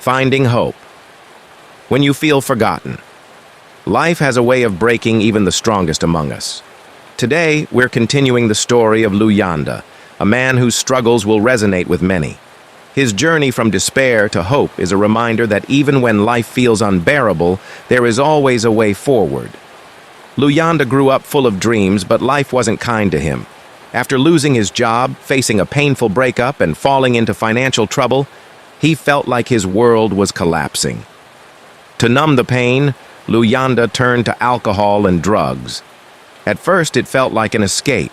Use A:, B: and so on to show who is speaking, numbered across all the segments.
A: Finding hope. When you feel forgotten. Life has a way of breaking even the strongest among us. Today, we're continuing the story of Luyanda, a man whose struggles will resonate with many. His journey from despair to hope is a reminder that even when life feels unbearable, there is always a way forward. Luyanda grew up full of dreams, but life wasn't kind to him. After losing his job, facing a painful breakup, and falling into financial trouble, he felt like his world was collapsing. To numb the pain, Luyanda turned to alcohol and drugs. At first, it felt like an escape,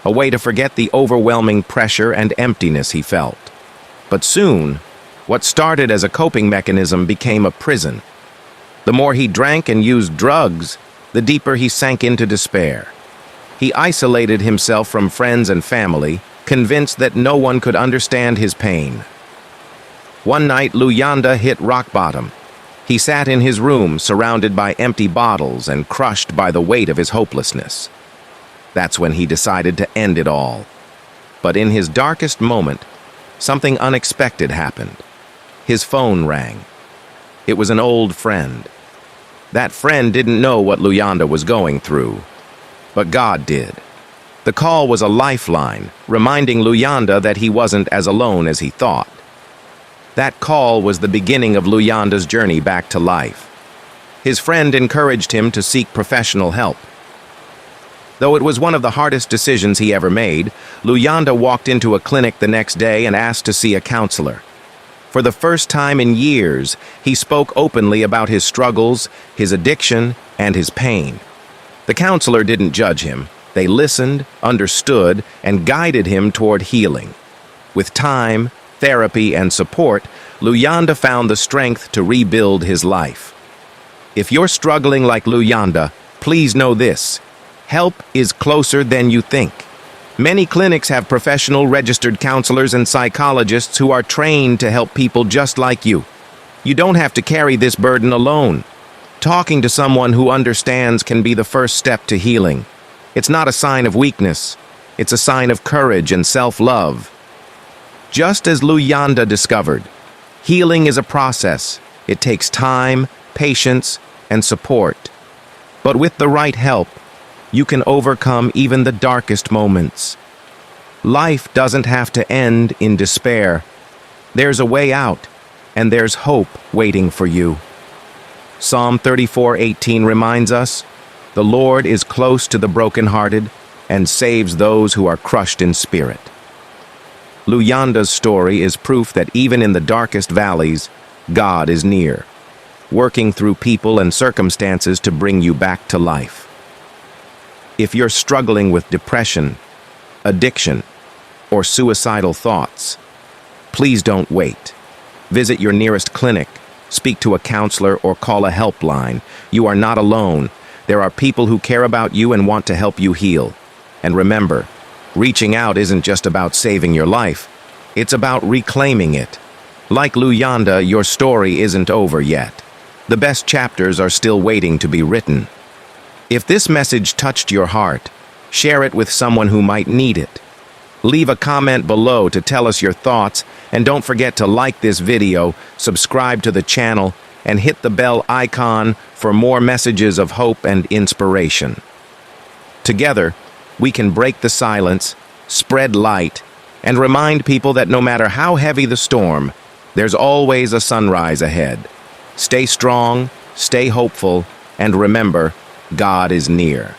A: a way to forget the overwhelming pressure and emptiness he felt. But soon, what started as a coping mechanism became a prison. The more he drank and used drugs, the deeper he sank into despair. He isolated himself from friends and family, convinced that no one could understand his pain. One night, Luyanda hit rock bottom. He sat in his room, surrounded by empty bottles and crushed by the weight of his hopelessness. That's when he decided to end it all. But in his darkest moment, something unexpected happened. His phone rang. It was an old friend. That friend didn't know what Luyanda was going through, but God did. The call was a lifeline, reminding Luyanda that he wasn't as alone as he thought. That call was the beginning of Luyanda's journey back to life. His friend encouraged him to seek professional help. Though it was one of the hardest decisions he ever made, Luyanda walked into a clinic the next day and asked to see a counselor. For the first time in years, he spoke openly about his struggles, his addiction, and his pain. The counselor didn't judge him. They listened, understood, and guided him toward healing. With time, therapy, and support, Luyanda found the strength to rebuild his life. If you're struggling like Luyanda, please know this: help is closer than you think. Many clinics have professional registered counselors and psychologists who are trained to help people just like you. You don't have to carry this burden alone. Talking to someone who understands can be the first step to healing. It's not a sign of weakness. It's a sign of courage and self-love. Just as Luyanda discovered, healing is a process. It takes time, patience, and support. But with the right help, you can overcome even the darkest moments. Life doesn't have to end in despair. There's a way out, and there's hope waiting for you. Psalm 34:18 reminds us, "The Lord is close to the brokenhearted and saves those who are crushed in spirit." Luyanda's story is proof that even in the darkest valleys, God is near, working through people and circumstances to bring you back to life. If you're struggling with depression, addiction, or suicidal thoughts, please don't wait. Visit your nearest clinic, speak to a counselor, or call a helpline. You are not alone. There are people who care about you and want to help you heal. And remember, reaching out isn't just about saving your life. It's about reclaiming it. Like Luyanda, your story isn't over yet. The best chapters are still waiting to be written. If this message touched your heart, share it with someone who might need it. Leave a comment below to tell us your thoughts, and don't forget to like this video, subscribe to the channel, and hit the bell icon for more messages of hope and inspiration. Together, we can break the silence, spread light, and remind people that no matter how heavy the storm, there's always a sunrise ahead. Stay strong, stay hopeful, and remember, God is near.